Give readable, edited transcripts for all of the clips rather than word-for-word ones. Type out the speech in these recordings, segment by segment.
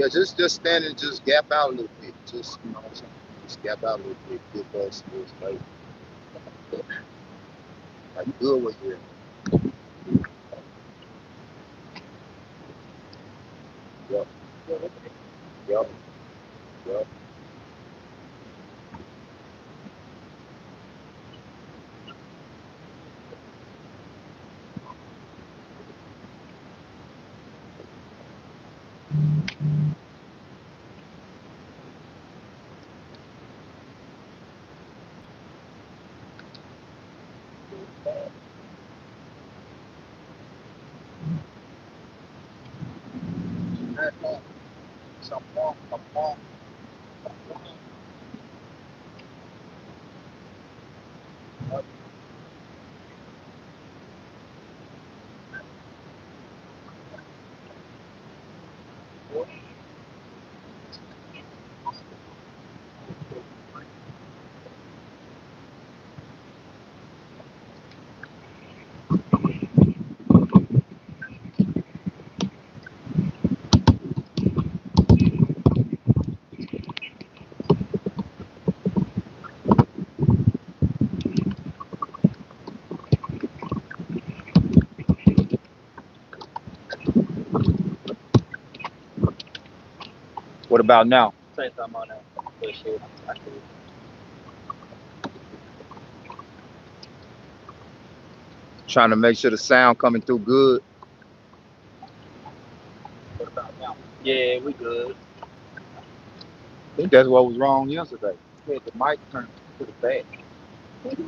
Yeah, just stand and just gap out a little bit. Just you know what I'm saying? Just gap out a little bit. Give us this like good with you. Yep. Yep. Yep. Some more, some more. What about now? Same time on that. Good shit. Trying to make sure the sound coming through good. What about now? Yeah, we good. I think that's what was wrong yesterday. We had the mic turned to the back. Trying to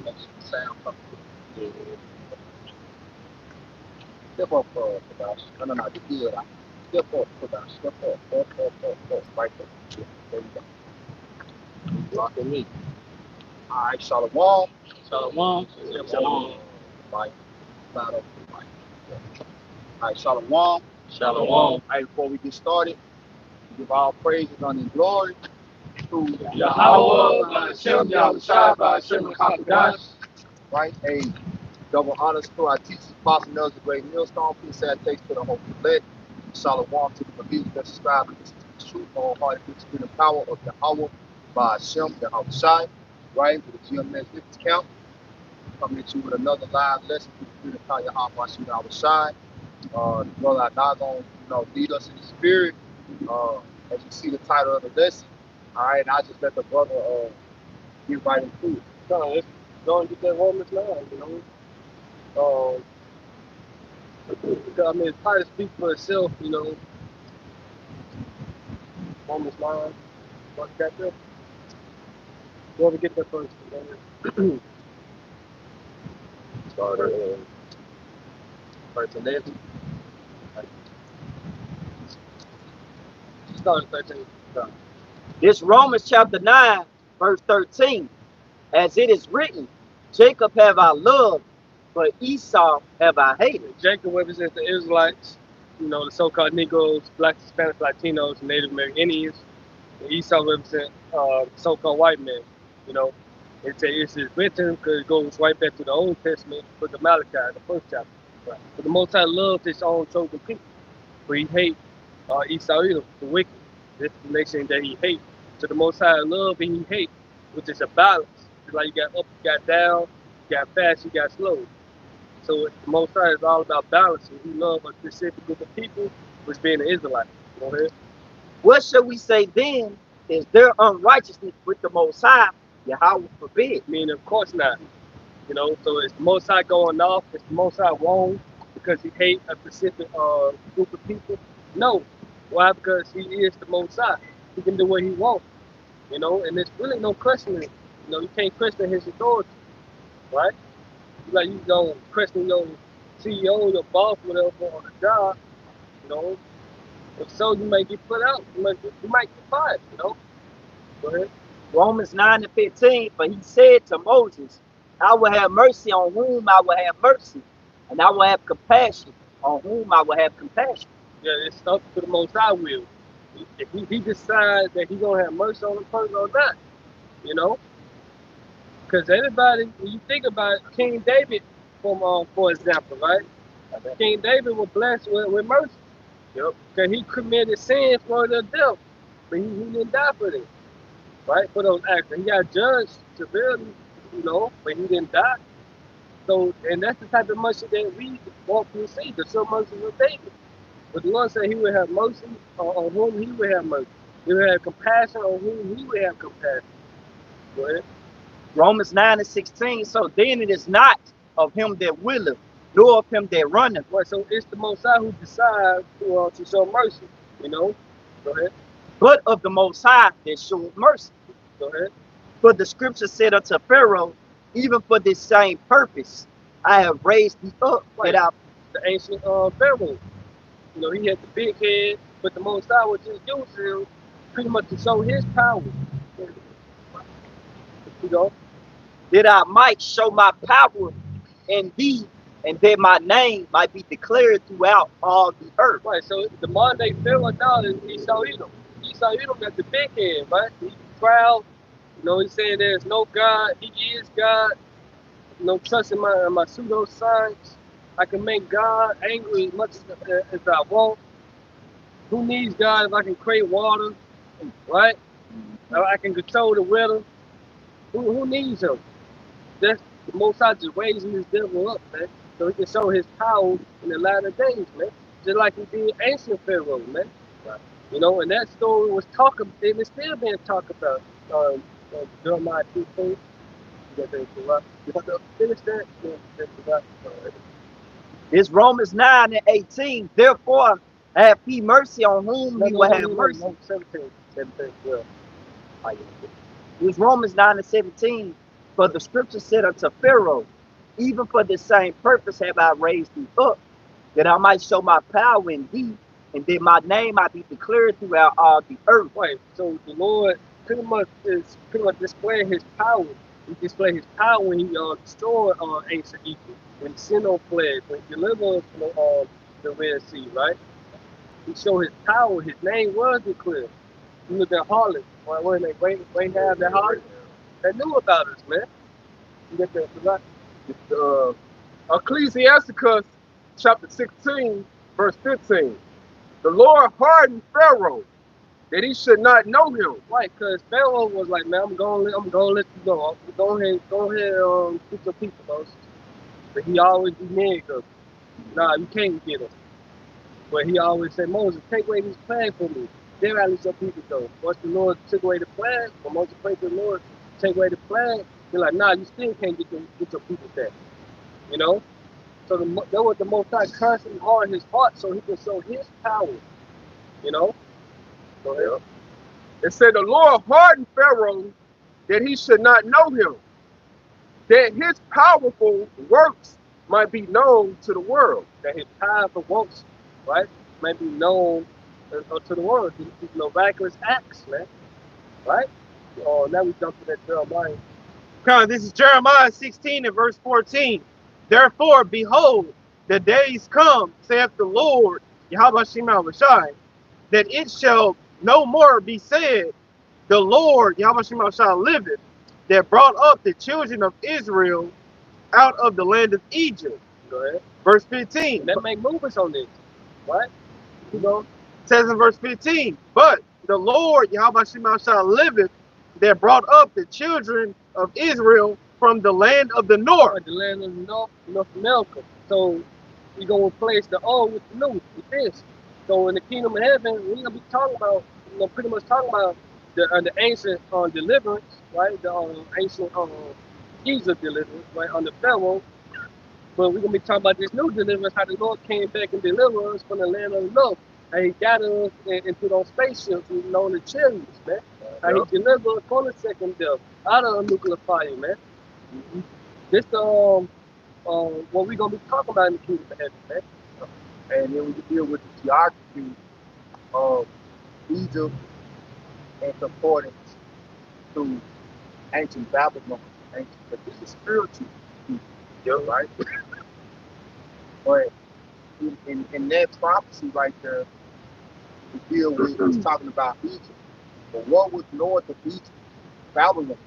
make sure the sound comes through. Yeah. Step up, production. No, the good. Step up, production. Step up. Right there. Yeah, there you go. Blocking me. All right, Shalom. Shalom. Shalom. Right. Loud up the mic. All right, Shalom. Shalom. All right, before we get started, we give all praises and glory to Yahweh, Hashem, Yahushua, Hashem, Hakadash. right? A double honors to our teachers, Apostle Nelson, the great millstone. Peace and takes to the hope of elect. Shalom to the believers that subscribe and listen to the truth, wholehearted in the power of Yahweh by Hashem, Yahushua, right? With the GMS Fitness Count. Coming at you with another live lesson through the power of Yahweh by Hashem, Yahushua. Brother, I'm not going to lead us in the spirit. As you see the title of the lesson, all right, and I just let the brother get right into it. So let's go and get that Romans 9, you know. I mean, it's probably speak for itself, you know. Romans 9. What you got there? Whoever get there first. Start Verse 11. Start at 13. Start. This Romans chapter 9, verse 13. As it is written, Jacob have I loved, but Esau have I hated. Jacob represents the Israelites, you know, the so-called Negroes, Black, Hispanic, Latinos, Native American Indians. And Esau represents so-called white men, you know. It's written because it goes right back to the Old Testament with the Malachi, the first chapter. Right. But the Most High loved his own chosen people, but he hates Esau, the wicked. This is the nation that he hates. So the Most High love and he hates, which is a balance. It's like you got up, you got down, you got fast, you got slow. So the Most High is all about balancing. He loves a specific group of people, which being the Israelites. Go ahead. What shall we say then? Is there unrighteousness with the Most High? Yahweh forbid. I mean, of course not. You know, so it's the Most High going off. It's the Most High wrong because he hates a specific group of people. No. Why? Because he is the Most High. He can do what he wants. You know, and there's really no questioning. You know, you can't question his authority, right? Like you don't question your CEO, your boss, whatever on the job. You know, if so, you might get put out. You might get fired. You know. Go ahead. Romans 9 and 15. For he said to Moses, I will have mercy on whom I will have mercy, and I will have compassion on whom I will have compassion. Yeah, it's up to the Most High will. If he decides that he's gonna have mercy on the person or not, you know. Because everybody, when you think about King David, for example, right? King David was blessed with mercy. Yep. Because he committed sin for the death, but he didn't die for it, right? For those acts. He got judged severely, but he didn't die. So, and that's the type of mercy that we want to receive, the sure mercy of David. But the Lord said he would have mercy on whom he would have mercy. He would have compassion on whom he would have compassion. Go ahead. Romans 9:16. So then it is not of him that willeth, nor of him that runneth, Right, so it's the Most High who decides to show mercy. Go ahead. but of the Most High that showeth mercy. Go ahead. For the scripture said unto Pharaoh, even for this same purpose, I have raised thee up Right. that I. The ancient Pharaoh. He had the big head, but the Most High was just using him pretty much to show his power. That I might show my power in thee, and that my name might be declared throughout all the earth. Right, so the modern day Pharaoh now is Esau Edom. Esau Edom got the big head, right? He's proud. He's saying there's no God. He is God. No trust in my pseudo science. I can make God angry as much as I want. Who needs God if I can create water, right? I can control the weather. Who needs him? That's the Most High just raising this devil up, man, so he can show his power in the latter days, man. Just like he did ancient Pharaoh, man. Right. And that story was talked about, and it's still being talked about. Jeremiah 15. You got that right? You want to finish that? Yeah, It's Romans 9:18. Therefore, have he mercy on whom he will have mercy. No, 17, yeah. It was Romans 9:17. For the scripture said unto Pharaoh, even for the same purpose have I raised thee up, that I might show my power in thee, and that my name might be declared throughout all the earth. Right. So the Lord pretty much displaying his power. He displayed his power when he destroyed ancient Egypt, when he sent on plagues, when he delivered us from the Red Sea, right? He showed his power. His name was declared. You look at harlots, right? When they have the harlots, they knew about us, man. You get that right? Ecclesiasticus chapter 16, verse 15. The Lord hardened Pharaoh that he should not know him. Right, because Pharaoh was like, man, I'm gonna let you go. Go ahead, get your people, Moses. But he always be nagged us. Nah, you can't get him. But he always said, Moses, take away this plague from me. Then I let your people go. Once the Lord took away the plague, when Moses prayed to the Lord, take away the plague, they're like, nah, you still can't get your people back. So that was the Most High constantly hardened his heart so he can show his power. Go ahead. It said the Lord hardened Pharaoh that he should not know him, that his powerful works might be known to the world. That his powerful works, right, might be known to the world. His miraculous acts, man. Right? Now we jump to that Jeremiah. This is Jeremiah 16 and verse 14. Therefore, behold, the days come, saith the Lord, Yahweh Shai, that it shall no more be said, the Lord, Yahweh Shai, liveth, that brought up the children of Israel out of the land of Egypt. Go ahead. Verse 15. And that make movements on this, right? Says in verse 15, but the Lord, Yahweh Shai, liveth, that brought up the children of Israel from the land of the north. The land of the North America. So we're going to replace the old with the new, with this. So in the kingdom of heaven, we're going to be talking about, pretty much talking about the ancient deliverance, right? The ancient Egypt deliverance, right, under Pharaoh. But we're going to be talking about this new deliverance, how the Lord came back and delivered us from the land of the north. How he got us into those spaceships, the chariots, man. How he delivered us from the second death, out of a nuclear fire, man. This what we're going to be talking about in the kingdom of heaven, man. And then when you deal with the geography of Egypt in concordance to ancient Babylon, but this is spiritual, right? But in that prophecy right there, we deal with, it's talking about Egypt. But what was north of Egypt? Babylon.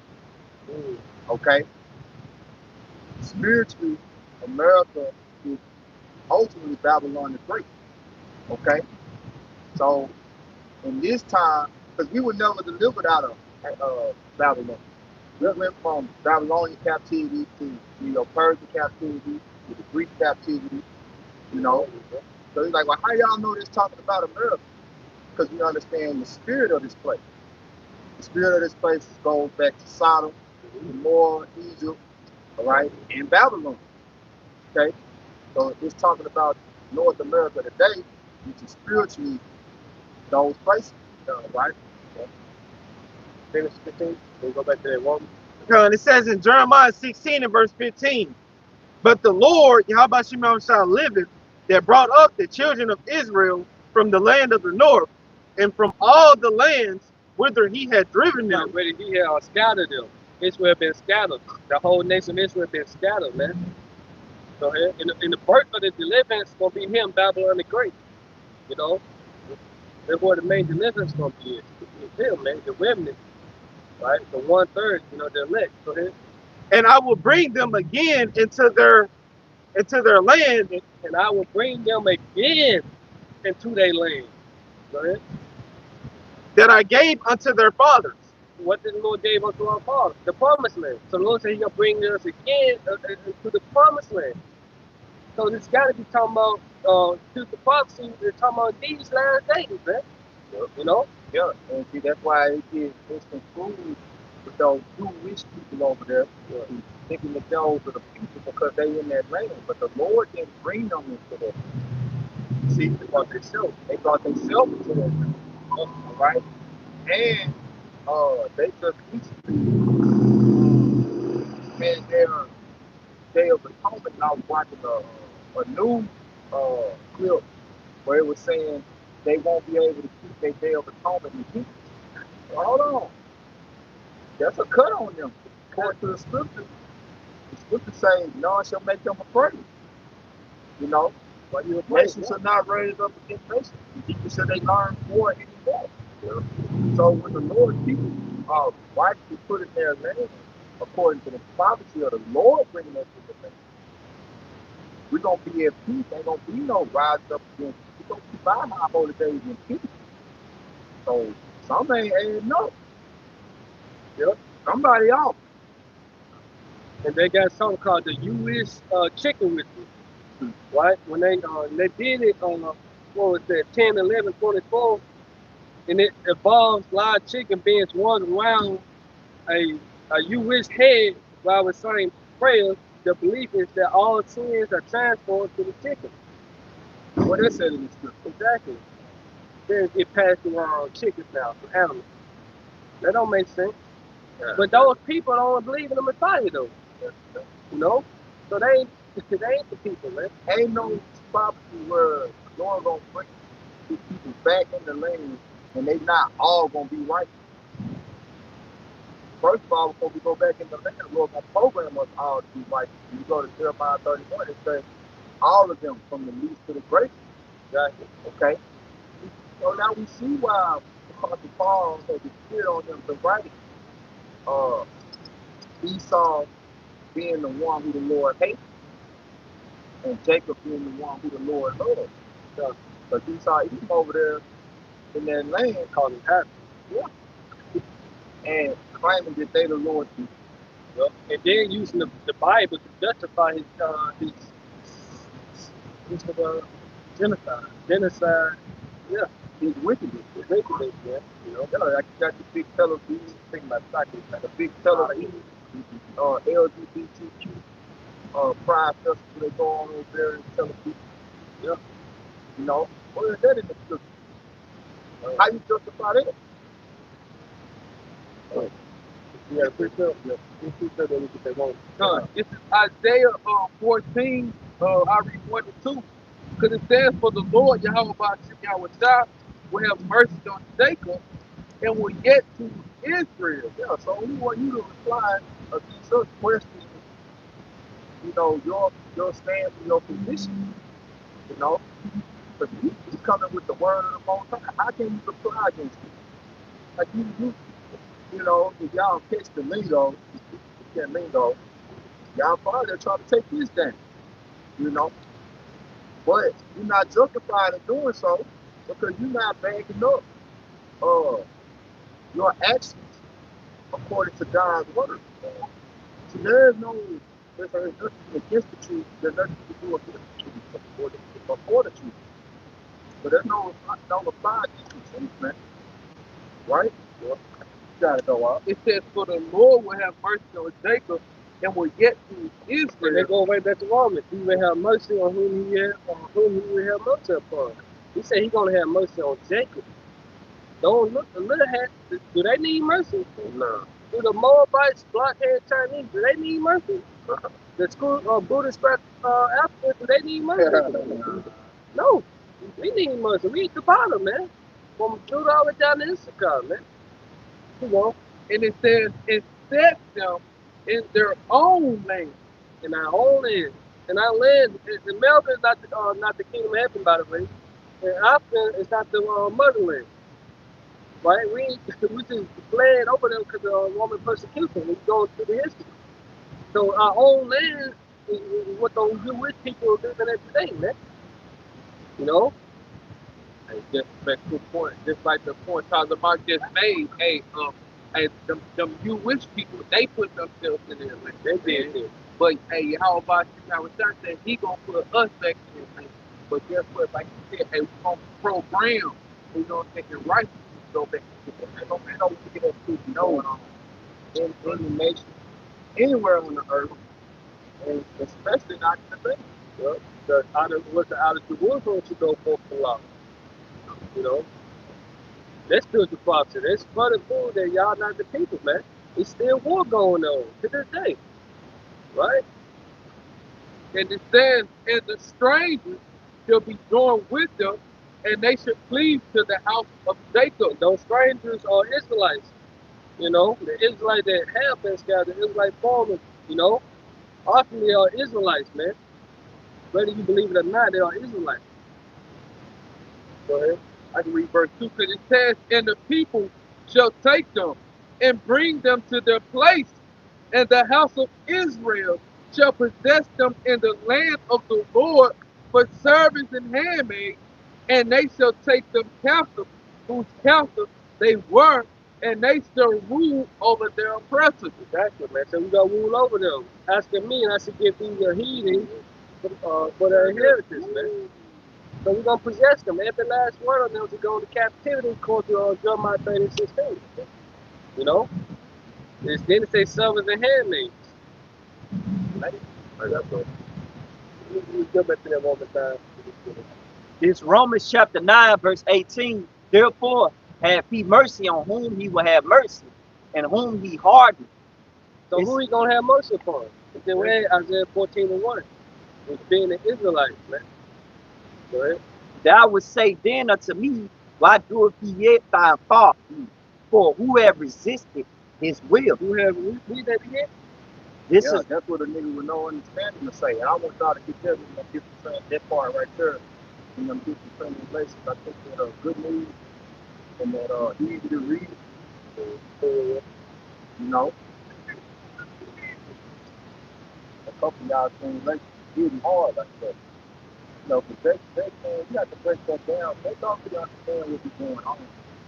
Okay? Spiritually, America is ultimately Babylon the Great. Okay? So in this time, because we were never delivered out of Babylon. We went from Babylonian captivity to Persian captivity to the Greek captivity. You know, so he's like, well, how y'all know this talking about America? Because we understand the spirit of this place. The spirit of this place goes back to Sodom, Gomorrah, Egypt, all right, and Babylon. Okay, so it's talking about North America today, which is spiritually those places, right? Finish 15. We'll go back to that woman. And it says in Jeremiah 16 and verse 15, but the Lord, Yahweh shall liveth, that brought up the children of Israel from the land of the north, and from all the lands whither he had driven them. Where he had scattered them. Israel had been scattered. The whole nation of Israel had been scattered, man. So in the birth of the deliverance gonna be him, Babylon the Great. You know, that's where the main deliverance gonna be. It's him, man, the remnant, right? The 1/3, the elect. Go ahead. And I will bring them again into their land, and I will bring them again into their land. Go ahead. That I gave unto their fathers. What did the Lord give unto our fathers? The promised land. So the Lord said he's going to bring us again to the promised land. So this got to be talking about future prophecy. They're talking about these last days, man. You know? Yeah, and see, that's why it's concluded with those Jewish people over there, thinking that those are the people because they in that land. But the Lord didn't bring them into that. See, they brought themselves into that land. All right? And they just recently had their Day of Atonement, and I was watching a new clip where it was saying they won't be able to keep their Day of Atonement in Egypt. Hold on. That's a cut on them. According to the scripture says, none shall make them afraid. But nation shall not raise up against nation. People said they learn more anymore. So when the Lord people rightfully put in their land, according to the prophecy of the Lord bringing us to the land, we're going to be at peace. Ain't going to be no rise up against. We're going to keep our high holy days in peace. So some ain't no. Somebody off. And they got something called the U.S. chicken ritual, right? When they did it on, what was that, 10, 11, 24, and it involves live chicken being run around a U.S. head while we're saying prayers. The belief is that all sins are transferred to the chicken. What they said in the scripture. Exactly. Then it passed around chickens now, to animals. That don't make sense. Yeah. But those people don't believe in the Messiah, though. So they ain't the people, man. Ain't no prophecy where the Lord gonna bring these people back in the land and they not all gonna be right. First of all, before we go back in the land, the Lord gonna program us all to be right. When you go to Jeremiah 31, it says all of them from the least to the greatest. Exactly. Okay. So now we see why Apostle Paul had the spirit on them to write Esau being the one who the Lord hates, and Jacob being the one who the Lord loves. But Esau Edom over there in that land called him happy. Yeah. And claiming that they the Lord's people. Yep. And then using the Bible to justify his genocide. Yeah. His wickedness. Yeah. Like you got the big television thing like a big television, LGBTQ pride festival they go on over there and telling people. Yeah. What is that in the scripture? How you justify that? Yeah, pretty sure. Yeah. This is Isaiah 14. I read 1 and 2. Because it says, for the Lord Yahweh will have mercy on Jacob and will yet to Israel. Yeah, so we want you to reply to these questions, your stance and your position, But he's coming with the word of the Most High. How can you reply against it? Like if y'all catch the lingo, y'all probably trying to take this down, But you're not justified in doing so because you're not backing up uh, your actions according to God's word. So there's nothing against the truth. There's nothing to do against the truth before the truth. But there's no apply against the truth, man. Right? Well, you gotta go out. It says, for the Lord will have mercy on Jacob and will yet to Israel. And they go way back to Romans. He will have mercy on whom he will have mercy upon. He said he's gonna have mercy on Jacob. Don't look the little hat. Do they need mercy? No. Do the Moabites, blockhead Chinese, do they need mercy? The school Buddhist Africans, do they need mercy? No. We need mercy. We at the bottom, man. From Judah all the way down to Issachar, man. You know, and it says, it set them in their own land, in our own land. And our land, America is not the kingdom of heaven, by the way. And Africa is not the motherland. Right? We just fled over them because of Roman persecution. We go through the history. So our own land is what those Jewish people are living at today, man. You know? Hey, just back to the point, just like the point Father Mark just made, hey, them Jewish people, they put themselves in there, man. They did it. But hey, how about you now? With that said, he gonna put us back in there, man. But guess what? Like you said, hey, we gonna program. We gonna take it right. Go back to the man. Don't get us to know In the nation, anywhere on the earth, and especially not in the nation. What's out of Jerusalem should go forth the law. You know, that's spiritual prophecy. That's for the food that y'all not the people, man. It's still war going on to this day, right? And it says, and the strangers shall be joined with them, and they should cleave to the house of Jacob. Those strangers are Israelites. You know, the Israelites that have been scattered, the Israelite farmers, you know, often they are Israelites, man. Whether you believe it or not, they are Israelites. Go ahead. I can read verse 2, because it says, and the people shall take them and bring them to their place, and the house of Israel shall possess them in the land of the Lord for servants and handmaids, and they shall take them captive, whose captive they were, and they shall rule over their oppressors. Exactly, man. So we got to rule over them. Asking me, and I should give these a heathen for their inheritance, man. So we're going to possess them. Every last one of them to go into captivity according to Jeremiah 30:16. You know? Then it says servants and handmaids. We'll go back to that one more time. It's Romans chapter 9, verse 18. Therefore, have he mercy on whom he will have mercy, and whom he hardened. So who he going to have mercy upon? Then we had Isaiah 14:1. It's being an Israelite, man. Go ahead. Thou would say then unto me, why doeth he yet find fault? For who have resisted his will? Who have read that again? This Yeah, is that's what a nigga with no understanding to say. And I want y'all to get that part right there in them different translations. I think that good news and that easy to read. You know, a couple of y'all translations getting hard like that. You know, because you have to break that down. They don't really understand what's going on.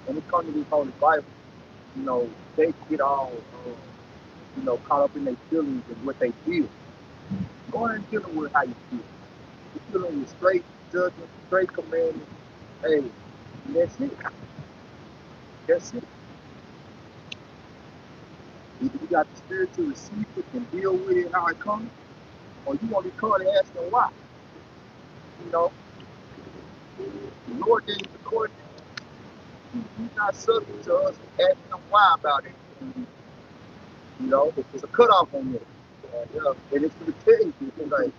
When it comes to this Holy Bible, you know, they get all, you know, caught up in their feelings and what they feel. Go ahead and deal with how you feel. You're dealing with straight judgment, straight commandments. Hey, and that's it. That's it. Either you got the spirit to receive it and deal with it how it comes, or you want to be caught and asking why. You know, the Lord gave the court. He's not subject to us asking him why about it. You know, there's a cutoff on this. And it's going to tell you, like,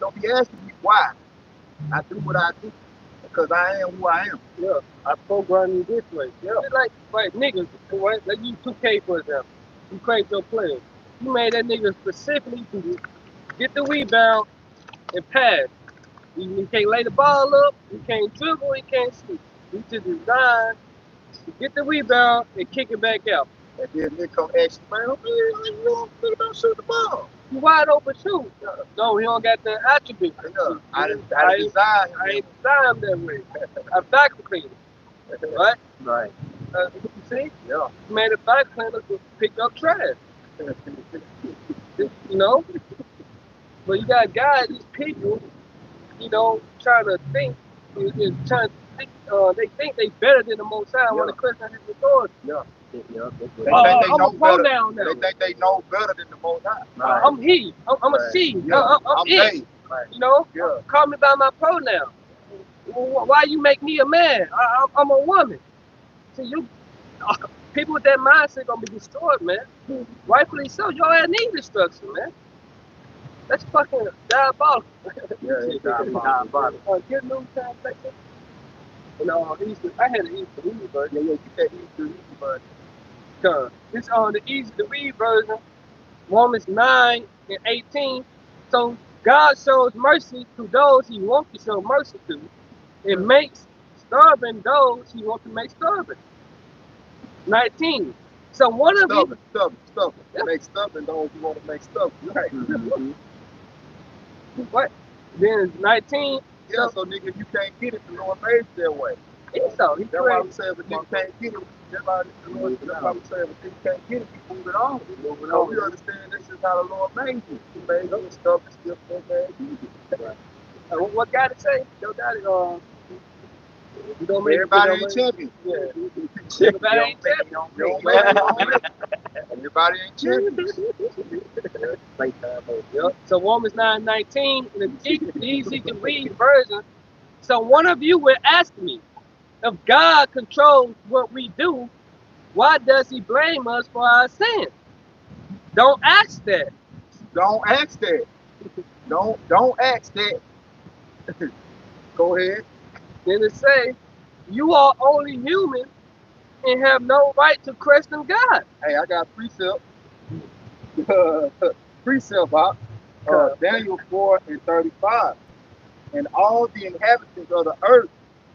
don't be asking me why. I do what I do because I am who I am. Yeah, I program you this way. Yeah. It's like niggas, right? Let's use 2K for example. You create your players. You made that nigga specifically to get the rebound and pass. He can't lay the ball up, he can't dribble, he can't shoot. He just designed to get the rebound and kick it back out. And then they come ask you, man, you don't think about shooting the ball. You wide open shoot. No, he don't got the attributes. Yeah, I didn't I design him. ain't designed them that way. I vacuum cleaner, right? Right. You see, Yeah. man, the vacuum cleaner to pick up trash. You know, but you got guys, these people, you know, trying to think, trying to think, they think they better than the Most High when Yeah. the question his authority. Yeah. Yeah, that's They what think they I'm know a pronoun better. now. They think they know better than the Most High. Right. I'm he. I'm a Right. she. Yeah. I'm it. they. You know, Yeah. call me by my pronoun. Why you make me a man? I'm a woman. See, you people with that mindset gonna be destroyed, man. Rightfully so. Y'all ain't need destruction, man. That's fucking diabolical. Yeah, it's diabolical. Good news translation. No, Easter. I had an Easter read version. Yeah, you can't eat but It's on the easy to read version, Romans 9:18. So God shows mercy to those He wants to show mercy to. It makes stubborn those He wants to make stubborn. 19. So one of you, stubborn. Yeah. Make stubborn those who want to make stubborn. Right. Mhm. what? Then 19. Yeah, so nigga, you can't get it, the Lord made it that way. Esau, he That's why we created. say, but nigga can't get it. That's why we say, but nigga can't get it, you move it on. So we understand this is how the Lord made you. He made you stubborn, stiff, and What God it say? Your daddy, you don't make everybody it. ain't champion. Yeah. Everybody ain't champion. You don't make it, you don't make it. Everybody ain't champion. Yep. So Romans 9:19, in the easy to read version. So one of you will ask me, if God controls what we do, why does He blame us for our sins? Don't ask that. Don't ask that. Don't ask that. Go ahead. Then it say, you are only human and have no right to question God. Hey, I got precept. Precept out. Daniel 4:35. And all the inhabitants of the earth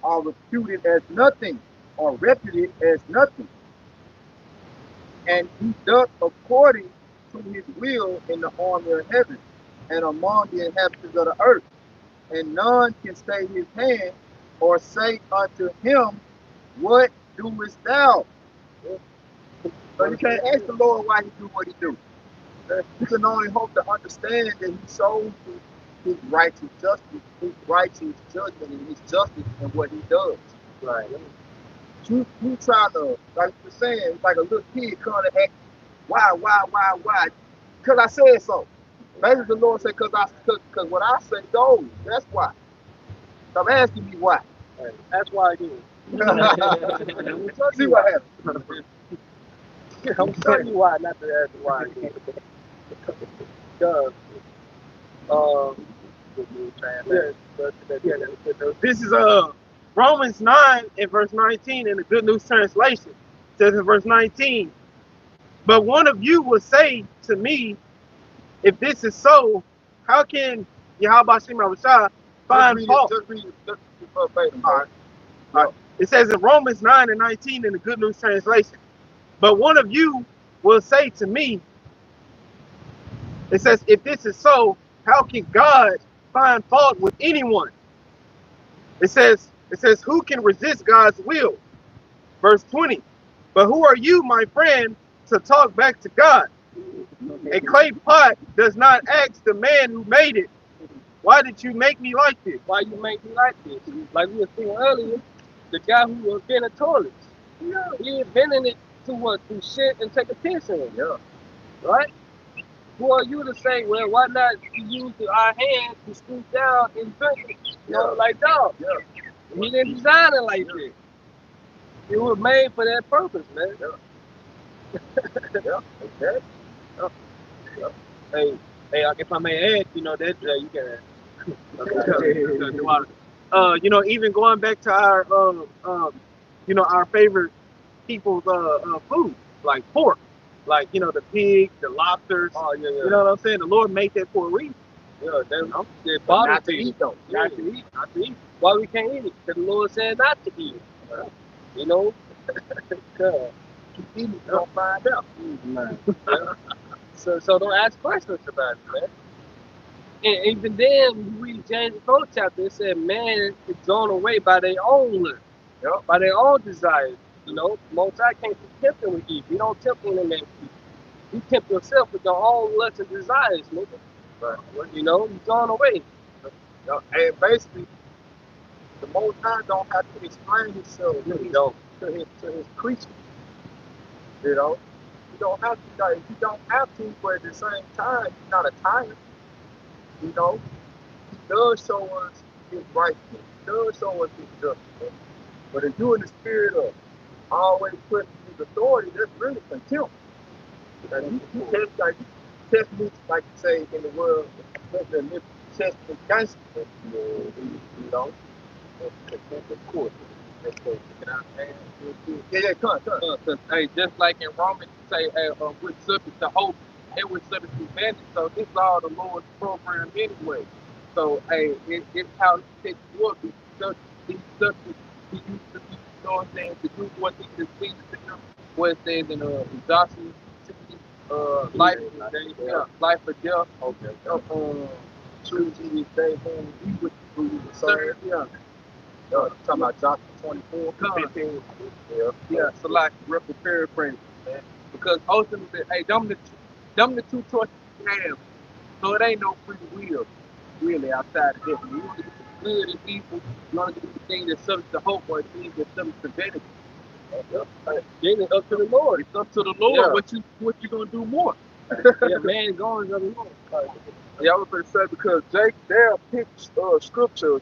are reputed as nothing, or reputed as nothing. And he doth according to his will in the army of heaven and among the inhabitants of the earth. And none can stay his hand or say unto him, what doest thou? So you can't ask the Lord why he do what he do. You can only hope to understand that he shows you his righteous justice, his righteous judgment, and his justice in what he does. Right. You trying to, like you're saying, it's like a little kid coming to ask, why? Because I said so. Maybe the Lord said, because what I say goes. That's why. Stop asking me why. That's why I do it. See what happens. I'm telling you why, not to ask why I do it. Because, This is Romans 9 and verse 19 in the Good News Translation. It says in verse 19, but one of you will say to me, if this is so, how can Yahweh Shem Rashah find fault? Just read it verbatim. All right. It says in Romans 9 and 19 in the Good News Translation, but one of you will say to me, it says, if this is so, how can God find fault with anyone? It says, who can resist God's will? Verse 20, but who are you, my friend, to talk back to God? A clay pot does not ask the man who made it, why did you make me like this? why you make me like this? Like we were saying earlier, the guy who invented toilets. Yeah. He invented it to what? To shit and take a piss in. Yeah. Right? Who are you to say, well, why not use our hands to scoop down and drink it? You know, like dog. Yeah. He didn't design it like that. It was made for that purpose, man. Yeah. Okay. Hey, if I may add, you know, that you can you know, even going back to our you know, our favorite people's food, like pork, like, you know, the pig, the lobsters. Oh, yeah. You know what I'm saying? The Lord made that for a reason. Yeah, they bought Not it to to eat though. Not to eat. Not to eat. Why we can't eat it? Because the Lord said not to eat it. You know? keep eating, you're gonna find out. Man. So don't ask questions about it, man. And even then, when you read James the 4th chapter, it said man is drawn away by their own lust, Yep. by their own desires. You know, Most High can't be tempted with Eve. You don't tempt any man with Eve. You tempt yourself with your own lust and desires, nigga. But You know, you're drawn away. and basically, the Most High don't have to explain himself to his creatures. You know, you don't have to. Like, you don't have to, but at the same time, he's not a tyrant. You know, he does show us his right. He does show us his justice. But if you're in the spirit of always putting his authority, that's really contempt. Like, you test me, like you say in the world, test me gangster. You know, contempt of court. Yeah, come on. Because, hey, just like in Romans, you say, hey, we're subject to hope and we're subject to vanity. So this is all the Lord's program anyway. So, hey, it's how he takes you up. He's subject to you to be, you know what I'm saying, to do what he can see to him. What it says in Joshua 16, life or death. Yeah, life or death. Okay. Choose ye day whom you would serve. Yeah. Talking about Joshua 24, 15. Yeah, so like roughly paraphrase, man. Because ultimately, hey, them the two choices you have. So it ain't no free will, really, outside of that. You want to do good and evil, you want to do the thing that's subject to hope or things that's subject to vanity. Then it's up to the Lord. It's up to the Lord Yeah. what you gonna do more. Yeah, man going to the Lord. Yeah, I was gonna say because Jake they'll pick scriptures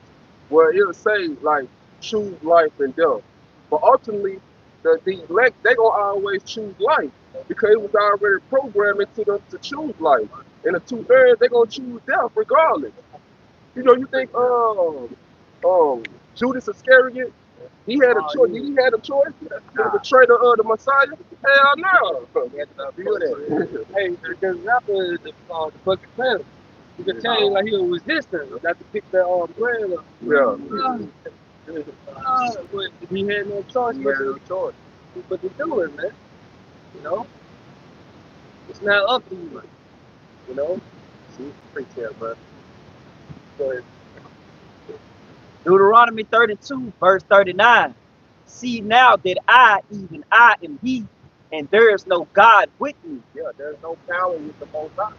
where it'll say like choose life and death, but ultimately the elect they gonna always choose life because it was already programmed into them to choose life, and the two thirds they gonna choose death regardless. You know, you think Judas Iscariot he had a choice. Did he had a choice to betray the Messiah? Hell no. He had to feel that. Hey, the rapper, the fucking planet. You can tell like he was resistant not to pick that bread up. Yeah. But he had no choice but to do it, man. You know? It's not up to you, you know? See, preach that, bro. Go ahead. Deuteronomy 32, verse 39. See now that I, even I, am he, and there is no God with me. Yeah, there's no power with the Most High.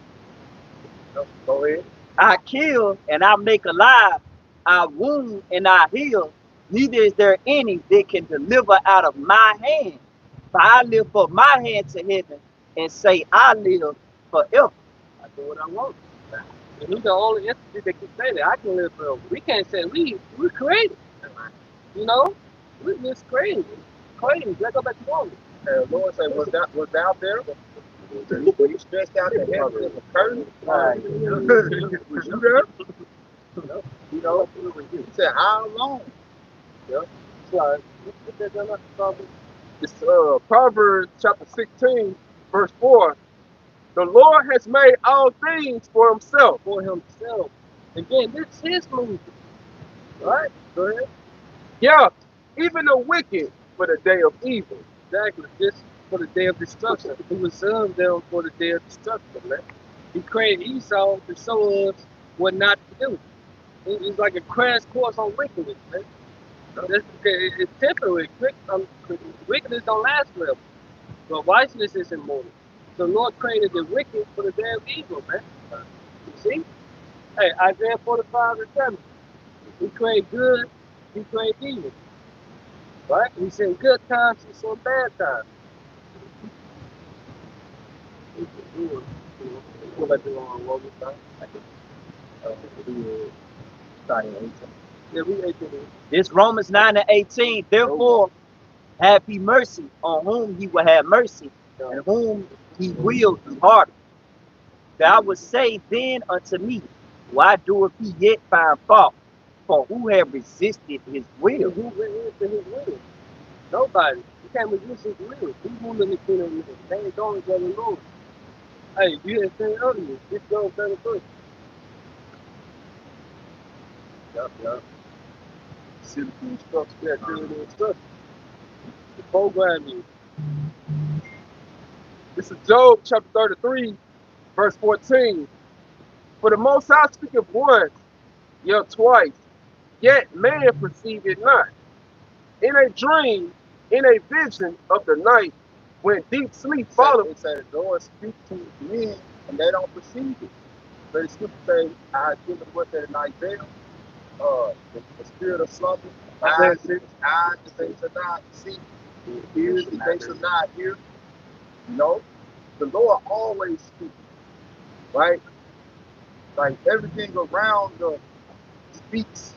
Go ahead. I kill and I make alive. I wound and I heal. Neither is there any that can deliver out of my hand. For I lift up my hand to heaven and say, I live forever. I do what I want. And he's the only entity that can say that. I can live forever. We can't say we created. You know? We just crazy. Crazy. Let's go back to Rome. The Lord said, was out there? Were you stretched out the heavens as a curtain? Right. Was you there? You know, he said, how long? It's like, what's that done up, probably? It's Proverbs chapter 16, verse 4. The Lord has made all things for himself. For himself. Again, this is his movie. Right? Go ahead. Yeah, even the wicked for the day of evil. Exactly. Just for the day of destruction. He reserved them for the day of destruction, man. He created Esau to show us what not to do. It's like a crash course on wickedness, man. It's temporary. Wickedness don't last forever. But righteousness is immortal. So the Lord created the wicked for the day of evil, man. You see? Hey, Isaiah 45 and 7. He created good, he created evil. Right? He sent good times, he sent bad times. Go back to Romans 9. Starting 18. Yeah, we 18. This Romans 9 and 18. Therefore, have he mercy on whom he will have mercy, and whom he will he pardon. Thou would say then unto me, why doeth he yet find fault? For who have resisted his will? Who resisted his will? Nobody. You can't resist his will. He's ruling the kingdom of the man going to the Lord. Hey, you didn't say earlier, this goes better first. Yup. Simple instruction, yeah, simple instruction. The program you. This is Job chapter 33, verse 14. For the Most High speaketh once, yet twice, yet man perceive it not. In a dream, in a vision of the night, when deep sleep followeth. It said the Lord speaks to men and they don't perceive it. But the scripture say, I give them what that night veil, the spirit of slumber, eyes that they shall not see, ears that they shall not hear. You know, the Lord always speaks, right? Like everything around us speaks,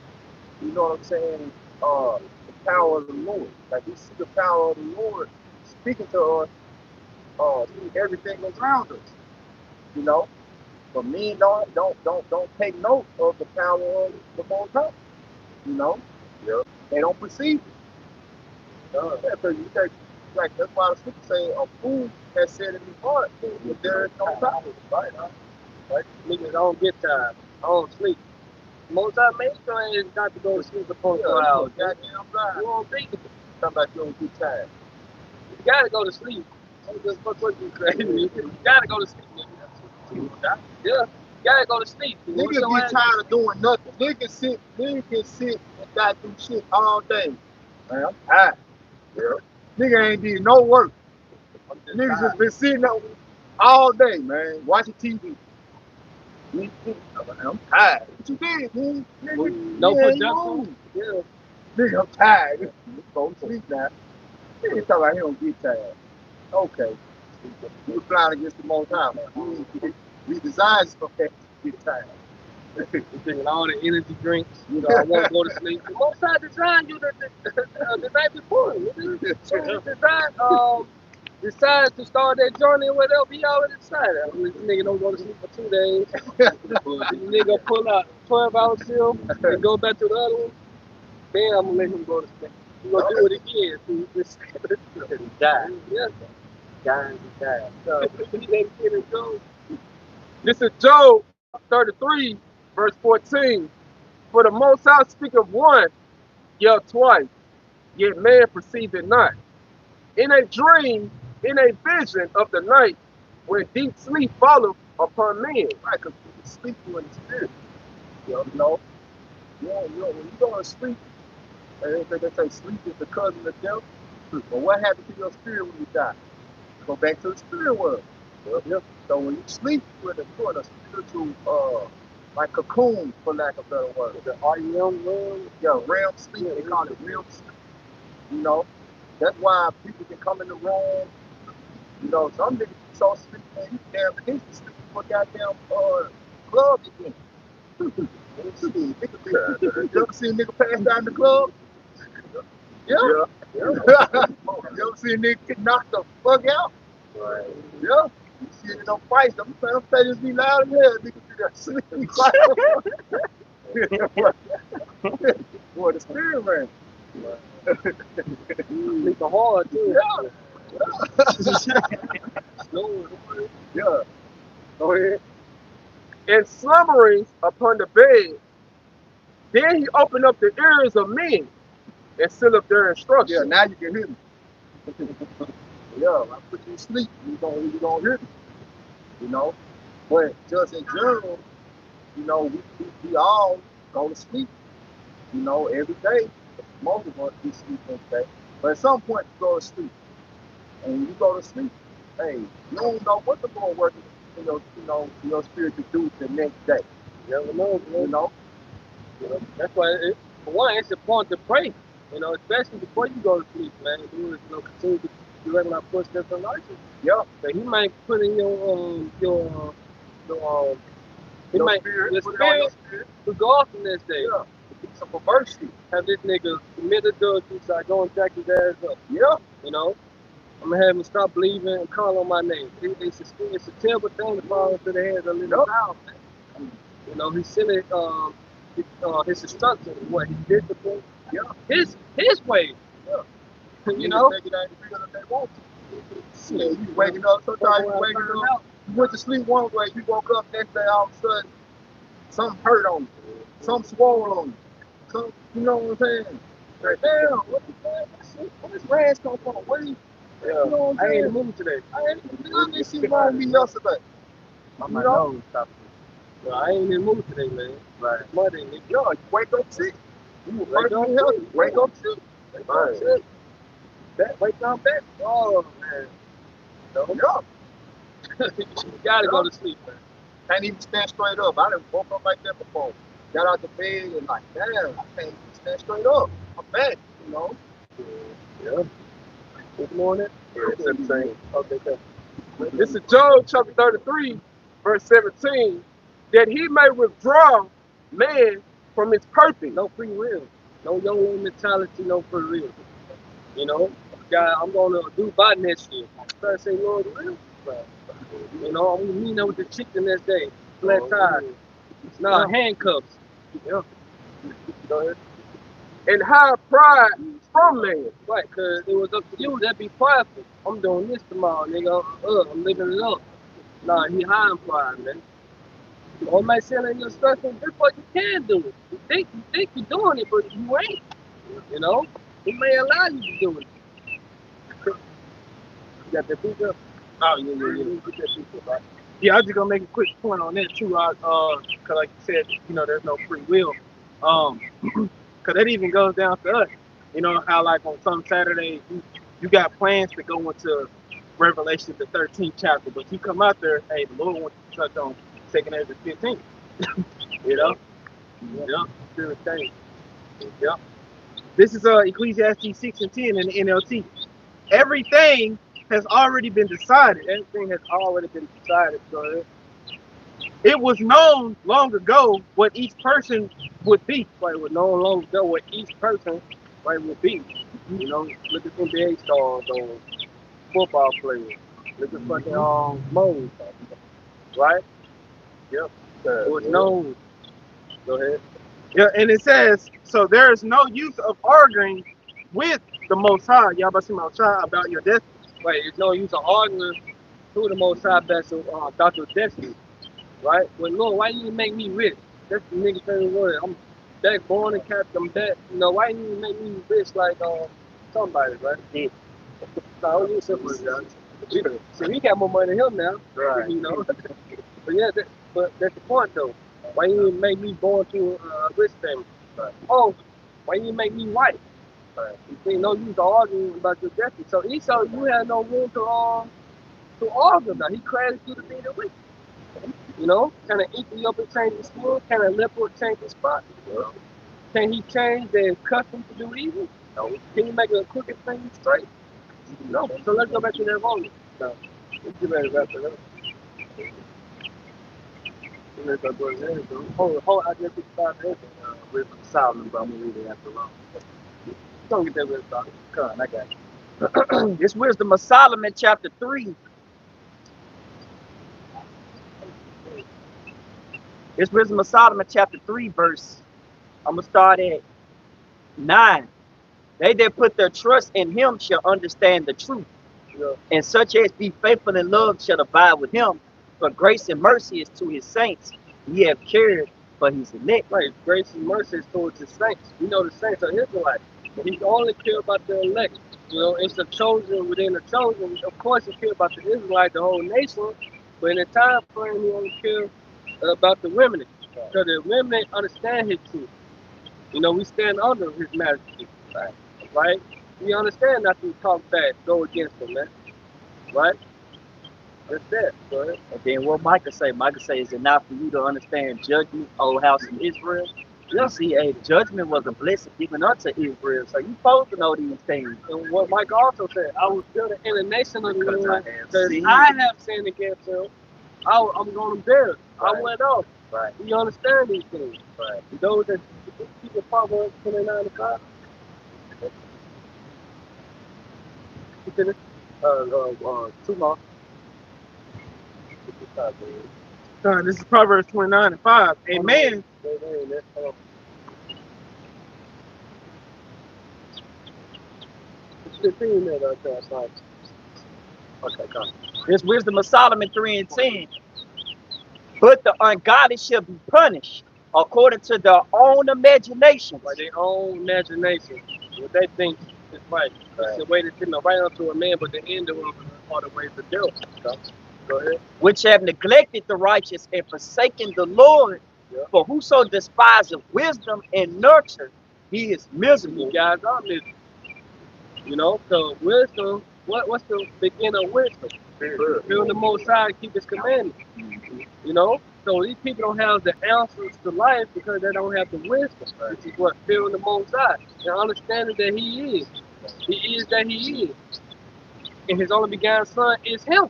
you know what I'm saying? The power of the Lord. Like we see the power of the Lord speaking to us through everything around us, you know. But men don't take note of the power of the Most High, you know. Yeah. They don't perceive it. Because you take, like that's why the scripture say a fool has said in his heart, but there is no power, right? Right? Niggas don't get tired. I don't sleep. Most I make sure is not to go to sleep before 4 hours. Goddamn right. You won't think it. Talking about you don't get tired. You gotta go to sleep. Don't just fuck what you crazy. You gotta go to sleep, nigga. Yeah. You gotta go to sleep. Niggas get tired of doing nothing. Niggas can sit and not do shit all day. Man, I'm tired. Yeah. Nigga ain't did no work. Niggas just been sitting up all day, man, watching TV. I'm tired. What you did, man? No production. Yeah. Nigga, I'm tired. Go to sleep now. Nigga talking about he don't get tired. Okay. You flying against the Most High, man. We designed so that you get tired. Drinking all the energy drinks. You know, I want to go to sleep. The Most High designed you the night before. Decide to start that journey or whatever, he already decided. I mean, this nigga don't go to sleep for 2 days. This nigga pull out 12-hour shift and go back to the other one. Then I'm gonna let him go to sleep. He's gonna do it again. He died. Yeah. Died. So, he let it go. This is Job 33, verse 14. For the Most High speaketh once, yet twice, yet man perceive it not. In a dream, in a vision of the night, when deep sleep followeth upon men. Right, because you sleep you in the spirit. You know, when you go to sleep, they say sleep is the cousin of death. But what happens to your spirit when you die? Go back to the spirit world. Yeah. So when you sleep, you're in a spiritual, like cocoon, for lack of better word. The REM room? Yeah, REM sleep. They call it REM sleep. You know, that's why people can come in the room. You know, some niggas so sleep, man, you damn niggas sleep for goddamn club again. You ever see a nigga pass down the club? Yeah. You ever see a nigga get knocked the fuck out? Right. Yeah. You see it in them fights. I'm trying to say this be loud as hell. Niggas be there sleeping. Boy, the spirit man. Sleep hard too. Yeah. Go ahead. And slumberings upon the bed. Then he opened up the ears of men and sealed up their instruction. Yeah, now you can hear me. Yeah, I put you to sleep, you gonna hear me. You know? But just in general, you know, we all go to sleep. You know, every day. Most of us do sleep every day. But at some point you go to sleep. And when you go to sleep, hey, you don't know what the Lord working in your spirit to do the next day. You never know, man. You know? That's why, for one, it's important to pray. You know, especially before you go to sleep, man. You know, continue to do regular footsteps and righteousness. Yeah. So he might put in your spirit to go off the next day. Yeah. Some perversity. Have this nigga commit adultery, so I go and jack his ass up. Yeah. You know? I'm gonna have him stop believing and call on my name. It's a terrible thing to fall into the hands of little child, man. You know, he's sending his instructions, what his discipline, his way. Yeah. You know? Take it out the field if they want to. Yeah, you waking up, sometimes you waking up, you went to sleep one way, you woke up next day, all of a sudden, something hurt on you, something swole on you, you know what I'm saying? Like, damn, what the fuck? Where this rash come from? Yeah. You know what I I'm ain't in the saying? mood today. I didn't see wrong with me yesterday. On You my know? nose, stop. No, I ain't in the mood today, man. Right. It's Monday, nigga. Yo, you wake up sick. You were Wake up perfectly healthy. Wake up sick. Wake Right. up sick. Wake up back. Oh, man. Yeah. You gotta go to sleep, man. Can't even stand straight up. I done woke up like that before. Got out the bed and like, damn, I can't even stand straight up. I'm back, you know. Yeah. Good morning. Yeah, 17. Okay, okay. This is Job chapter 33, verse 17. That he may withdraw man from his purpose. No free will. No YOLO mentality, no free will. You know, God, I'm gonna do by next year. I say, Lord, will. You know, I'm gonna meet up with the chick the next day. Flat tire. Nah, handcuffs. Yeah. Go ahead. And hide pride from man. Right, cause it was up to you. That'd be prideful. I'm doing this tomorrow, nigga. I'm living it up. Nah, he hiding pride, man. All my selling your stuff, and this what you can do it. You think you're doing it, but you ain't. You know, he may allow you to do it. You got that pizza? Oh yeah. Get that pizza, right? Yeah, I'm just gonna make a quick point on that too. Cause like you said, you know, there's no free will. Cause that even goes down to us. You know how like on some Saturdays you got plans to go into Revelation the 13th chapter, but you come out there, hey, the Lord wants to touch on 2nd Ezra 15. You know? Yeah. Serious thing. Yeah. This is Ecclesiastes 6 and 10 in the NLT. Everything has already been decided. Everything has already been decided, so It was known long ago what each person would be. it would no longer go what each person would be. You know, look at NBA stars or football players. Look at fucking modes, right? Yep. It was known. Go ahead. Yeah, and it says, so there is no use of arguing with the Most High, Yahweh about your destiny. Right, there's no use of arguing who the most high best about your destiny. Right? Well, Lord, why you make me rich? That's the nigga favorite word. I'm back born and kept them back. You know, why you make me rich like somebody, right? Yeah. So you simple as that. So he got more money than him now. Right. You know. But yeah, but that's the point though. Why you didn't make me born to a rich family? Right. Oh, why you didn't make me white? Right. You see, no use to arguing about your destiny. So Esau, you had no room to argue about. He created you to be the wicked. You know, can an Ethiopian change his skin? Can a leopard change his spot? No. Can he change their custom to do evil? No. Can he make a crooked thing straight? No. So let's go back to that volume. No. Let's get ready to wrap it up. Hold, I just 55 minutes. Wisdom of Solomon, but I'm gonna read it after long. Don't get that wisdom. Come on, I got you. This Wisdom of Solomon, chapter 3. This Wisdom of Solomon, chapter 3, verse. I'm gonna start at 9. They that put their trust in him shall understand the truth. Yeah. And such as be faithful in love shall abide with him. For grace and mercy is to his saints. He have cared for his elect. Right, grace and mercy is towards the saints. We know the saints are Israelites. But he only care about the elect. You know, it's the chosen within the chosen. Of course, he care about the Israelites, the whole nation. But in the time frame, he only care about the remnant. So the remnant understand his truth. You know, we stand under his majesty. Right? We understand not to talk bad, go against him, man. Right? That's that, right? And then what Micah say? Micah say, is it not for you to understand judgment, O house of Israel? You see, a judgment was a blessing given unto Israel. So you supposed to know these things. And what Mike also said, I was building in the nation of the Because Lord, I have because sinned. I have sinned against him. I'm going to bear it. Right. I went off. Right. We understand these things. Right. Those that keep the Proverbs 29 to 5. You finished? 2 more. This is Proverbs 29 and 5. A man, It's 15 minutes outside. Okay, come. This Wisdom of Solomon 3 and 10. But the ungodly shall be punished according to their own imagination. By their own imagination. What they think is right. It's the way that you know right unto a man, but the end of it are the ways of devil. So, go ahead. which have neglected the righteous and forsaken the Lord. Yeah. For whoso despiseth wisdom and nurture, he is You miserable. guys are miserable. You know, so wisdom. What's the beginning of wisdom? Fearing the Most High, keep His commandments. You know, so these people don't have the answers to life because they don't have the wisdom. Which is what fearing the Most High and understanding that He is. He is that He is, and His only begotten Son is Him.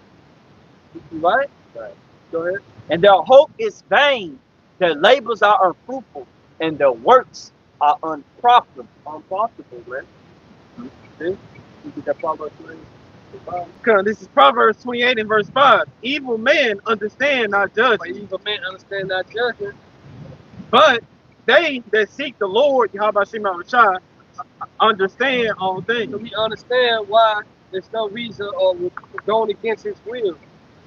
Right? Right. Go ahead. And their hope is vain, their labors are unfruitful, and their works are unprofitable. Unprofitable, man. See? You get that Proverbs 3. This is Proverbs 28 and verse 5. Evil men understand not But judgment, evil men understand that judgment. but they that seek the Lord, Yahweh Shai, understand all So things. we understand why there's no reason of going against His will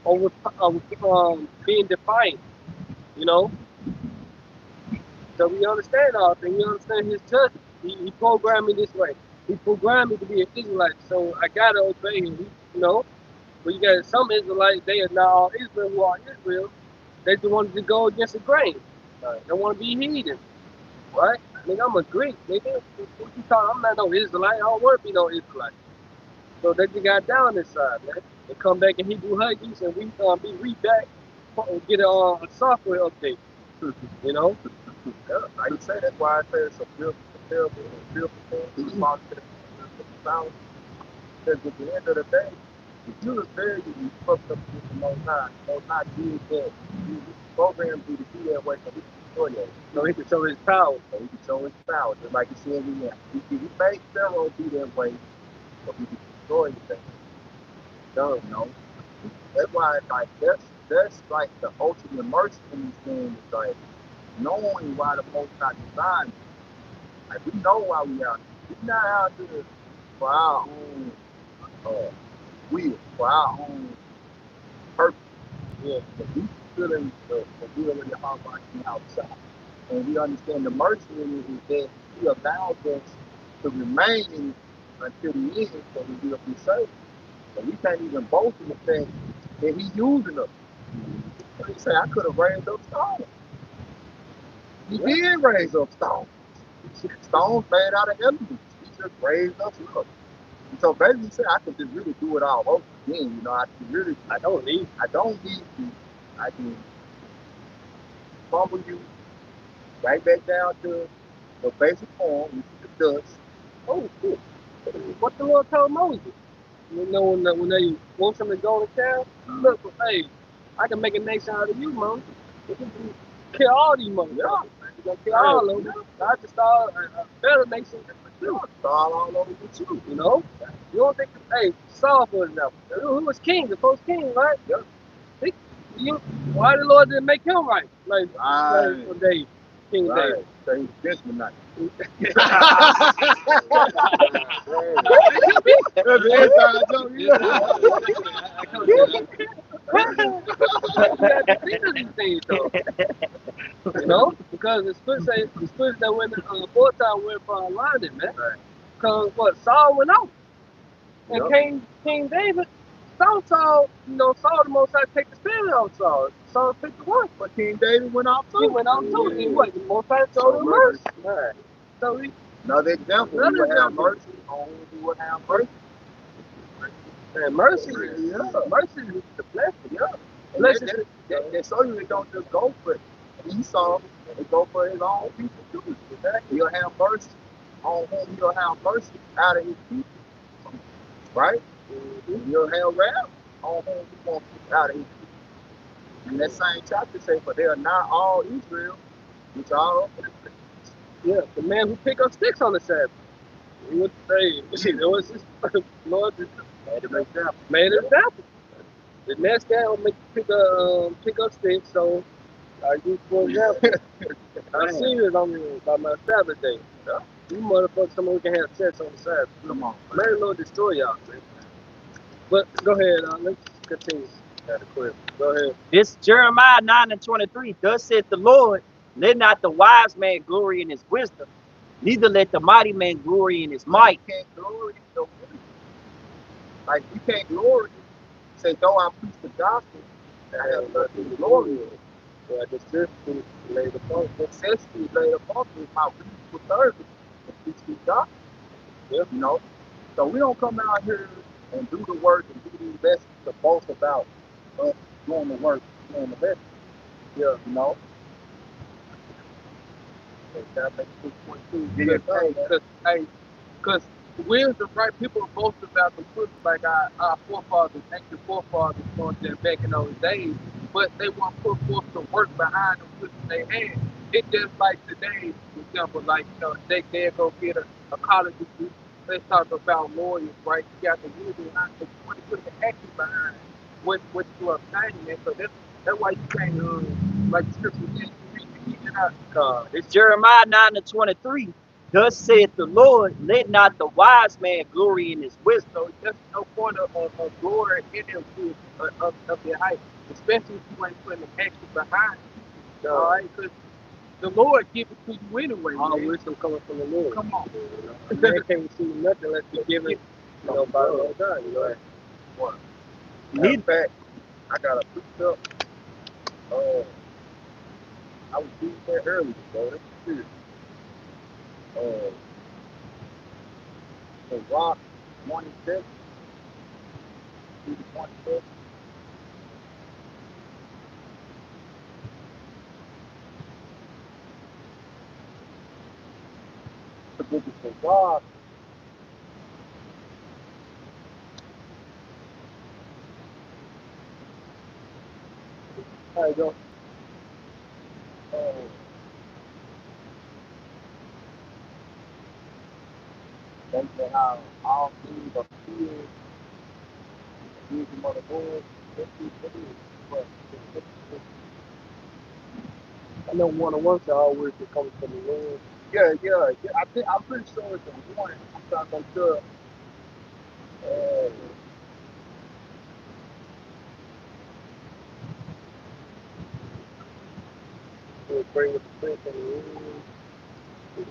or with, being defiant, you know. So we understand all things. We understand His judgment. He programmed me this way. He programmed me to be an Israelite, so I gotta obey Him. You know, but you got some Israelites. They are not all Israel who are Israel. They just wanted to go against the grain. They want to be heathen, right? Nigga, I'm a Greek, nigga. What you talking? I'm not no Israelite. I don't want to be no Israelite. So they just got down this side, man. They come back in Hebrew Huggies and we be re-back and get a software update. You know? Yeah, like you say, that's why I say it's a beautiful thing. Because at the end of the day, if you rebel, you fucked up with the Most High. Most High did that. You programmed you to be that way so He can destroy that. So He can show His power. So He can show His power. Just like He said, He made Pharaoh be that way so He can destroy the thing. You know? That's why, like, that's like the ultimate mercy in these things. Is like knowing why the Most High designed it. Like, we know why we out here. We're not out here for our own will, for our own purpose. Yeah. But we feeling the will of the heart from outside. And we understand the mercy in it is that He allows us to remain in it until the end so we will be saved. So we can't even boast in the fact that He's using us. He say, I could have raised up stones. He did raise up stones. Stones made out of elements. He just raised us up. And so basically he said, I could just really do it all over again. You know, I don't need you. I can humble you right back down to the basic form, which is the dust. Oh, cool. What the Lord told Moses? You know, when they want him to go to town, look, hey, I can make a nation out of you, man. You can kill all these motherfuckers. You gonna kill all of them. I just start a better nation than you. Start all over with you. You know? You don't think, hey, Saul, for example, who was king, the first king, right? Yep. Why the Lord didn't make him right? Like Right. for David, King David. So he's this one night. That's the inside joke. You have to think of these things, though. You know, because the spirits that went fourth time went from London, man. Because what Saul went out, and King David, Saul, you know, Saul the Most High take the spirit off Saul. Saul picked the one, But King David went off too. he went out too. And what? The Most High showed him mercy. Right. So he, Another example. He would have mercy on who would have mercy. and mercy, Yeah. mercy is the blessing. Yeah. And Blessing. they so you don't just go for Esau, they go for his own people too. He'll have mercy on whom he'll have mercy out of his people. Right? He'll have wrath on whom he wants out of his people. And that same chapter say, but they are not all Israel, which are of Israel. Yeah, the man who picked up sticks on the Sabbath. He would say, it was his Lord made an example. The next guy will make you pick up sticks, so I use for example. I see it on me by my Sabbath day. Yeah. You motherfuckers, some of you can have sex on the Sabbath. Come on. May the Lord destroy y'all, man. But go ahead, let's continue. Go ahead. This Jeremiah 9 and 23. Thus saith the Lord, let not the wise man glory in his wisdom, Neither let the mighty man glory in his might. You can't glory in your wisdom. Like you can't glory. Say, though I preach the gospel, I have nothing to glory in. Yeah, the necessity laid upon us. Necessity laid upon me is my reasonable service to preach the gospel. Yeah. You know? So we don't come out here and do the work and do these lessons to boast about us doing the work, doing the lesson. Yeah. You know? That makes 2.2. Yeah, Because wisdom, right? People boast about the truth like our forefathers, ancient forefathers, going there back in those days, but they won't put forth the work behind the wisdom they had. It's just like today, for example, like, they go get a college degree. Let's talk about lawyers, right? You got the wisdom behind it, but you put the action behind what you are obtaining. And so that's why you can't, like the scripture says, you read it out. It's Jeremiah 9:23. Thus saith the Lord, let not the wise man glory in his wisdom. So there's no point of glory in them of their height, especially if you ain't putting the action behind it. All right, because the Lord give it to you anyway. All Man. wisdom coming from the Lord. Come on. A man can't receive nothing unless it's given, by the Lord God. You know? What? In fact, I got a precept. I was reading that earlier, bro. That's serious. The Rock 27 through the 27. The book is the Rock. There you go. They say how all things are filled, the wisdom of the Lord. That's what it is. But I know one on one side, all wisdom coming from the Lord. yeah. I'm pretty sure it's a one. I'm trying to make sure. He'll bring with the strength and the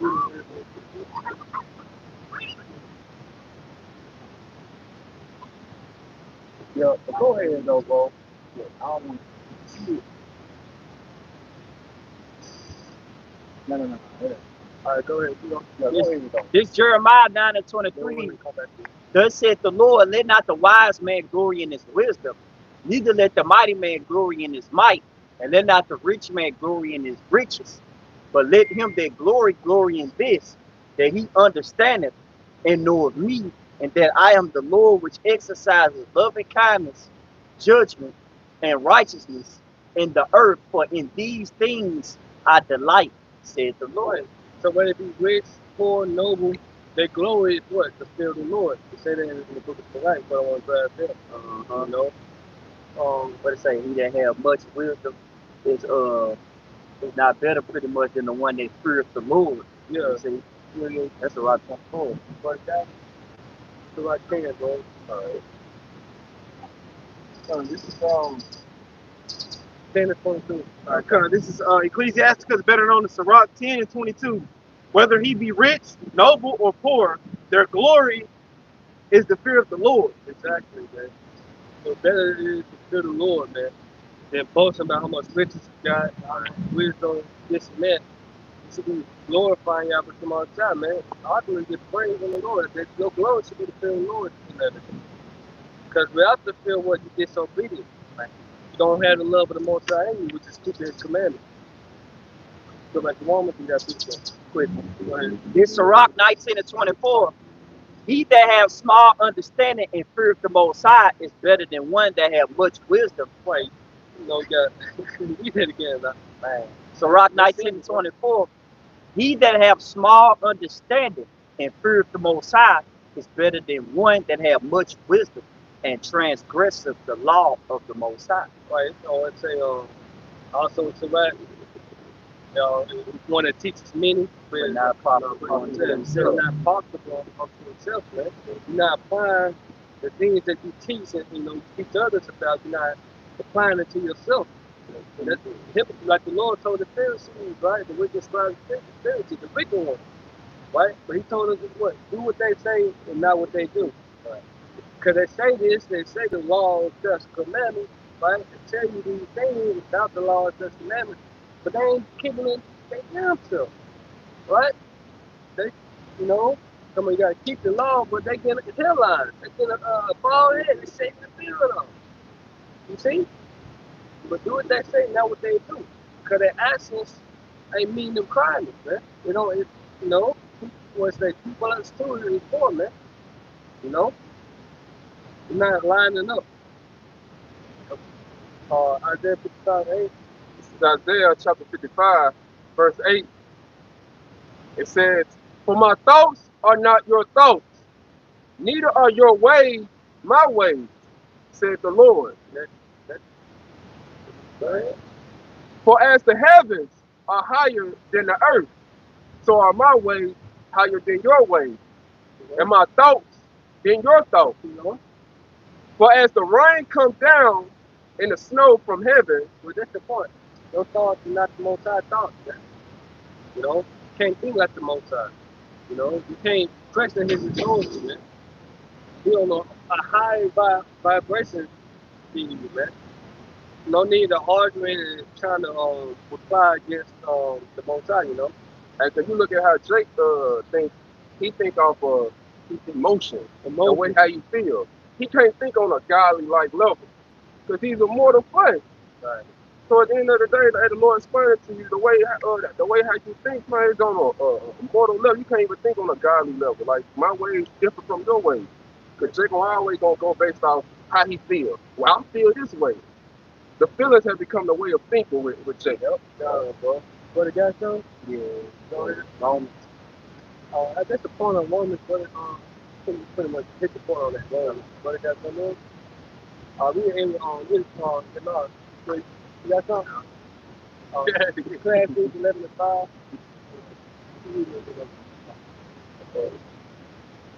Lord. Yeah, but go ahead though, bro. Yeah, I don't want to see it. No. Yeah. All right, go ahead. You know, Yeah, go ahead though. This Jeremiah no 9:23. one come back to you. Thus saith the Lord, let not the wise man glory in his wisdom, neither let the mighty man glory in his might, and let not the rich man glory in his riches. But let him that glory in this, that he understandeth and knoweth me, and that I am the Lord which exercises loving kindness, judgment, and righteousness in the earth, for in these things I delight, said the Lord. Right. So whether it be rich, poor, noble, their glory is what? The fear of the Lord. You say that in the book of Sirach, but I want to grab that. You know? What it say? He that have much wisdom is not better pretty much than the one that fears the Lord. Yeah. See, Really, that's a lot of fun. but that's the right thing, bro. All right. So this is 10 and 22. All right, this is Ecclesiasticus, better known as Sirach 10 and 22. Whether he be rich, noble, or poor, their glory is the fear of the Lord. Exactly, man. So better it is to fear the Lord, man, than boasting about how much riches you got, wisdom, this and that. You should be glorifying Yahweh all the time, man. Ultimately, get praise in the Lord. Your glory should be the fear of the Lord. Because without the fear, what you disobedient. Like, you don't have the love of the Most High in you, which is keeping His commandments. Go back to Romans, you got people quick. Go ahead. This Sirach 19 and 24. He that have small understanding and fear of the Most High is better than one that have much wisdom. Wait, you know, you got, read that again, man. Sirach 19 and 24. He that have small understanding and fear of the Most High is better than one that have much wisdom and transgresseth the law of the Most High. Right, so let's say, also Sirach, one that teaches many, But not profitable unto it's himself. not profitable unto himself, man. You're not applying the things that you teach and you teach others about. You're not applying it to yourself. And that's like the Lord told the Pharisees, right? The wicked scribes, the Pharisees, the wicked one. right? But he told us what? Do what they say and not what they do. Right? Because they say this, they say the law, just commandments, right? They tell you these things about the law, just commandments, but they ain't keeping it they damn self, right? They, you know, some of you got to keep the law, but they get a headline, they get a bald head, they say the field off. You see? But do what they say, not what they do. Because their actions ain't mean them crimes, man. You know, you know, what's that? People understood it before, man. You know, you're not lining up. Isaiah 55:8. This is Isaiah chapter 55, verse 8. It says, "For my thoughts are not your thoughts, neither are your ways my ways, said the Lord. Right? For as the heavens are higher than the earth, so are my ways higher than your ways, and my thoughts than your thoughts. You know, For as the rain comes down and the snow from heaven," well, that's the point. Your thoughts are not the Most High thoughts, man. You know, you can't think like the Most High. You know, you can't question His authority, man. He on a high vibration to you, man. No need to argue and trying to reply against the Most High, you know. and if you look at how Jake thinks, he think off of emotion, the way Emotion. how you feel. He can't think on a godly like level because he's a mortal flesh. Right. So at the end of the day, the Lord explained to you the way how you think, man, is on a mortal level. You can't even think on a godly level. Like my ways different from your ways. Cause Jacob always gonna go based off how he feels. Well, I feel this way. The feelings have become the way of thinking with Jacob. Bro. What the guy show? Yeah. Go ahead. Romans. That's the point on Romans, but pretty much hit the point on that. What the guy show? We in the law. You got something? Class 11 to 5.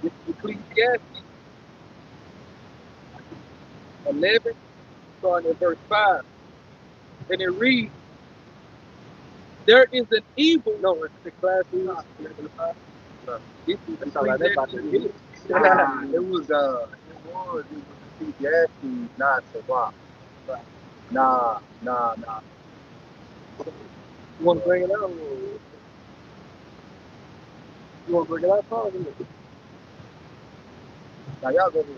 This is Ecclesiastes 11, starting at verse 5. And it reads, "There is an evil." No, it's the class 11 to 5. No. This is That's all right. That's about to Ecclesiastes. It was Ecclesiastes, not Sirach. Nah. You want to bring it out? You want to bring it out, Paul? Now y'all go ahead.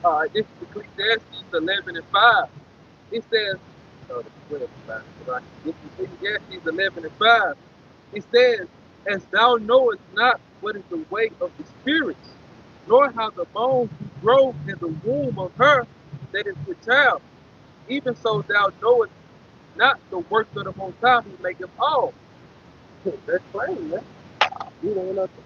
All right, this is Ecclesiastes 11 and 5. It says, The 12, right? this is Ecclesiastes 11 and 5. It says, "As thou knowest not what is the way of the spirits, nor how the bones do grow in the womb of her that is with child, even so thou knowest not the works of the Most High who maketh all." That's plain, man. You don't know nothing.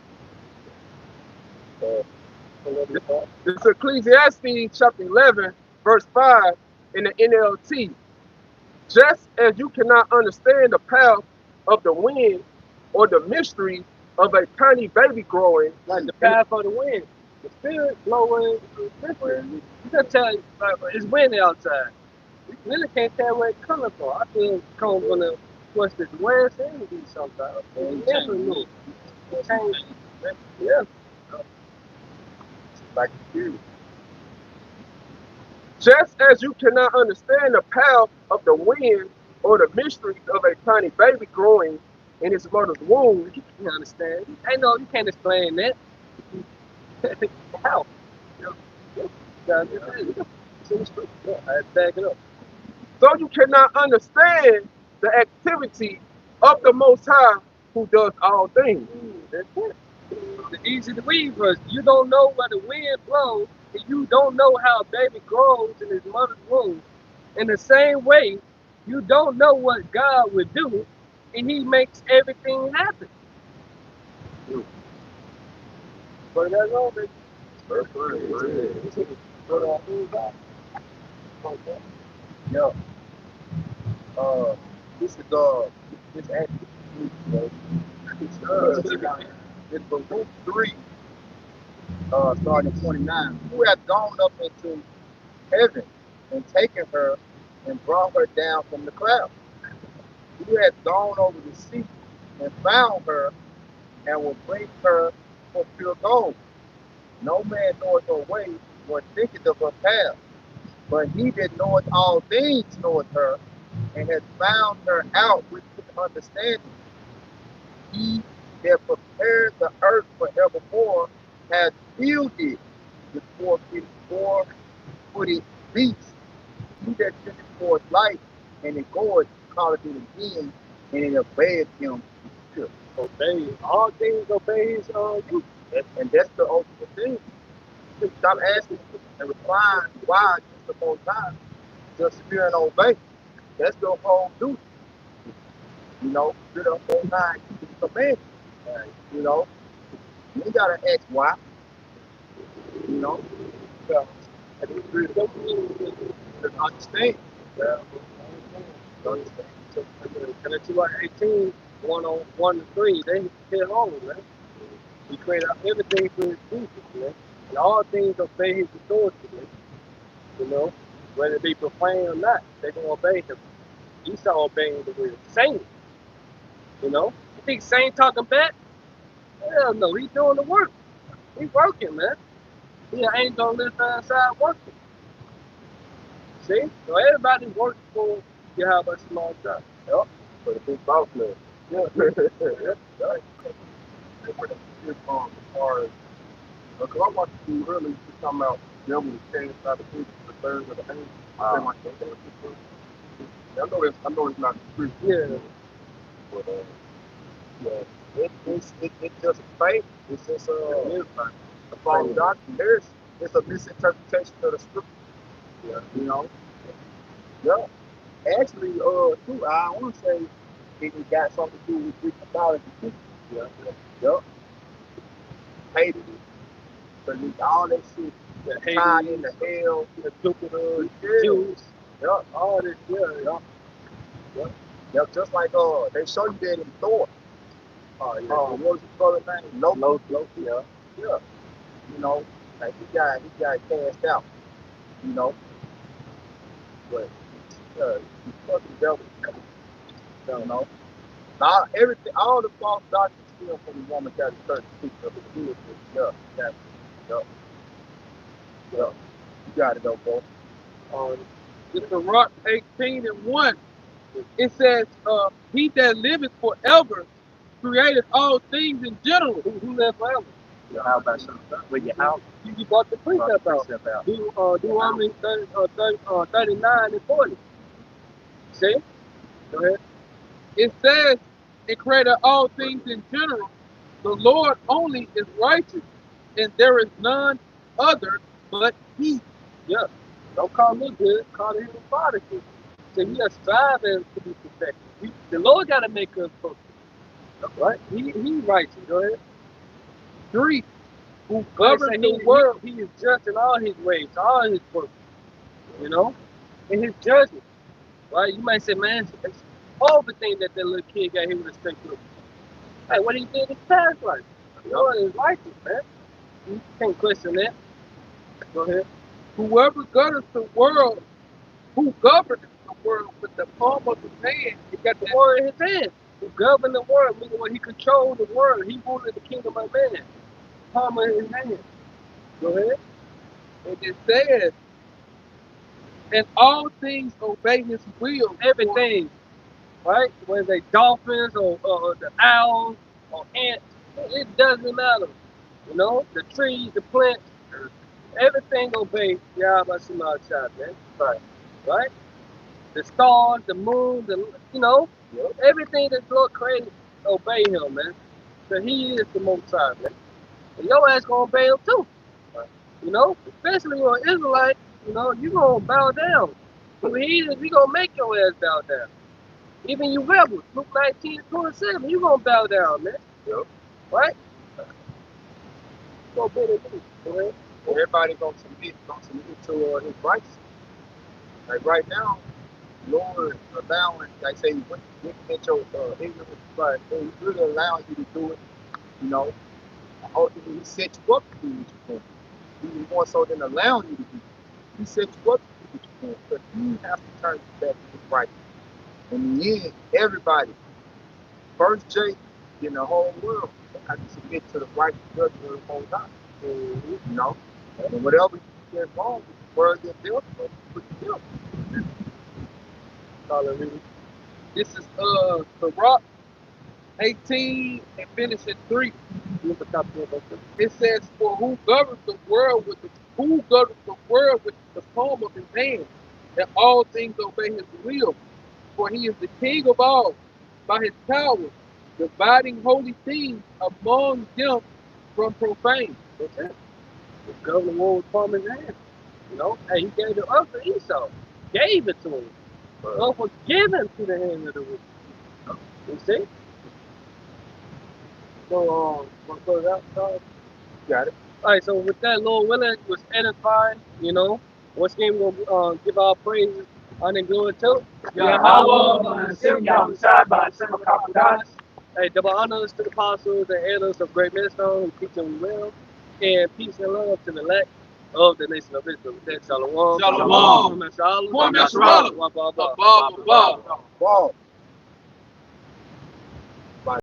It's Ecclesiastes chapter 11, verse 5 in the NLT. "Just as you cannot understand the path of the wind or the mystery of a tiny baby growing," Like the path of the wind, the spirit blowing, you can tell it's windy outside. You really can't tell where it's coming from. I feel it's coming from the what's this west and the east sometimes. You never know. It change. Yeah. Like the spirit. "Just as you cannot understand the path of the wind or the mysteries of a tiny baby growing in his mother's womb." You understand? I know you can't explain that. How? I back it up. "So you cannot understand the activity of the Most High who does all things." That's it. It's easy to read verse. You don't know where the wind blows, and you don't know how a baby grows in his mother's womb. In the same way, you don't know what God would do, and He makes everything happen. But that's all, baby. Yeah. This is this actually it's from Luke 3, starting at 29. "Who hath gone up into heaven and taken her and brought her down from the cloud? Who hath gone over the sea and found her, and will bring her for pure gold. No man knoweth her way, nor thinketh of her path. But he that knoweth all things knoweth her, and has found her out with understanding. He that prepared the earth forevermore has filled it with four-footed beasts. He that sendeth forth light, and it goeth, calleth it again, and it obeyeth him. Obey. All things obey his you. And that's the ultimate thing. Stop asking and replying why just the most time. Just fear and obey. That's the whole duty. You know, fear the whole time command. You know, you ain't gotta ask why. You know, so, and it's really just understand. Yeah. Understand. So, and it's like 18, 1 on 1 to 3, they hit home, man. He created everything for his people, man. And all things obey his authority, man. You know, whether it be profane or not, they're gonna obey him. Esau obeying the will. Saint, you know. You think Saint talking back? Hell no, he's doing the work. He's working, man. He ain't gonna live outside working. See? So everybody's working for you have a small job. Yep. For the big boss man. Yeah. Right. As far as, because I watched you earlier, you talking about devil was cast out of the third of the hand. I know it's not the truth. Yeah. But yeah, it's just faith. It's just a false doctrine. It's a misinterpretation of the scripture. Yeah, you know. Yeah. Actually, too, I want to say it got something to do with Greek mythology too. Yeah. Yep. Hades, all that shit. Tied into hell, the Jupiter, yeah. Zeus, Yep. all this, Yep. Just like they show you that in Thor. Oh, yeah. What was his brother's name? Loki. Yeah. Yeah. You know, like he got cast out. You know. But he's fucking devil. You know. All the false doctrines steal from the woman that is 36 of the good. Yeah. You got it though, bro. It's the Rock 18 and 1. It says, he that liveth forever created all things in general. Who lives forever? Yeah, how about some? With your house? You brought the precept out. Deuteronomy 39 and 40. See? Go ahead. It says, it created all things in general. The Lord only is righteous, and there is none other but he. Yeah. Don't call me good, call him Father good. So we are striving to be perfected. The Lord got to make us perfect. Right? He righteous. Go ahead. 3. Who governs the world. He is just in all his ways, all his work. You know? In his judgment. Right? You might say, man, it's all the thing that little kid got here with a straight through. Hey, what he did in his past life. The Lord is righteous, man. You can't question that. Go ahead. Whoever governs the world, who governs the world with the palm of his hand, he got the word in his hand. He governed the world, meaning when he controlled the world, he ruled the kingdom of man. Palm of his hand. Go ahead. And it says, and all things obey his will. Everything. Right? Whether they dolphins or the owls or ants, it doesn't matter. You know, the trees, the plants, everything obeys Yahweh Shema Shah, man. Right? The stars, the moon, everything that the Lord created, obey him, man. So he is the Most High, man. And your ass gonna obey him too. You know, especially when you're an Israelite, you gonna bow down. We gonna make your ass bow down. Even you rebels, Luke 19:27, you gonna bow down, man. Yep. Right? Go better than Everybody gonna submit to his righteousness. Like right now, Lord allowing, like say, when you get your ignorance, but He's really allowing you to do it. You know, ultimately He set you up to do what you can. Even more so than allowing you to do it. He set you up to do what you can, but you have to turn back to His righteousness. In the end, everybody, first J then the whole world has to submit to the right judgment of the Most High. You know, and whatever you get wrong with the word that built, put together. Hallelujah. This is Sirach 18 and finish at 3. Look at top of it. It says, "For who governs the world with the palm of his hand, and all things obey his will. For he is the king of all, by his power, dividing holy things among them from profane." What's that? The governor was palm in his hand. You know, hey, he gave the earth to Esau. Gave it to him. The earth was given to the hand of the wicked. You see? So, want to close out? Got it. All right, so with that, Lord willing, was edifying, you know. Once again, we're going to give our praises, honor, and glory to Hey, double honors to the apostles and elders of great millstone who teach them well, and peace and love to the elect of the nation of Israel. With that, shalom. Shalom. Shalom. Blah, blah, blah. Ball.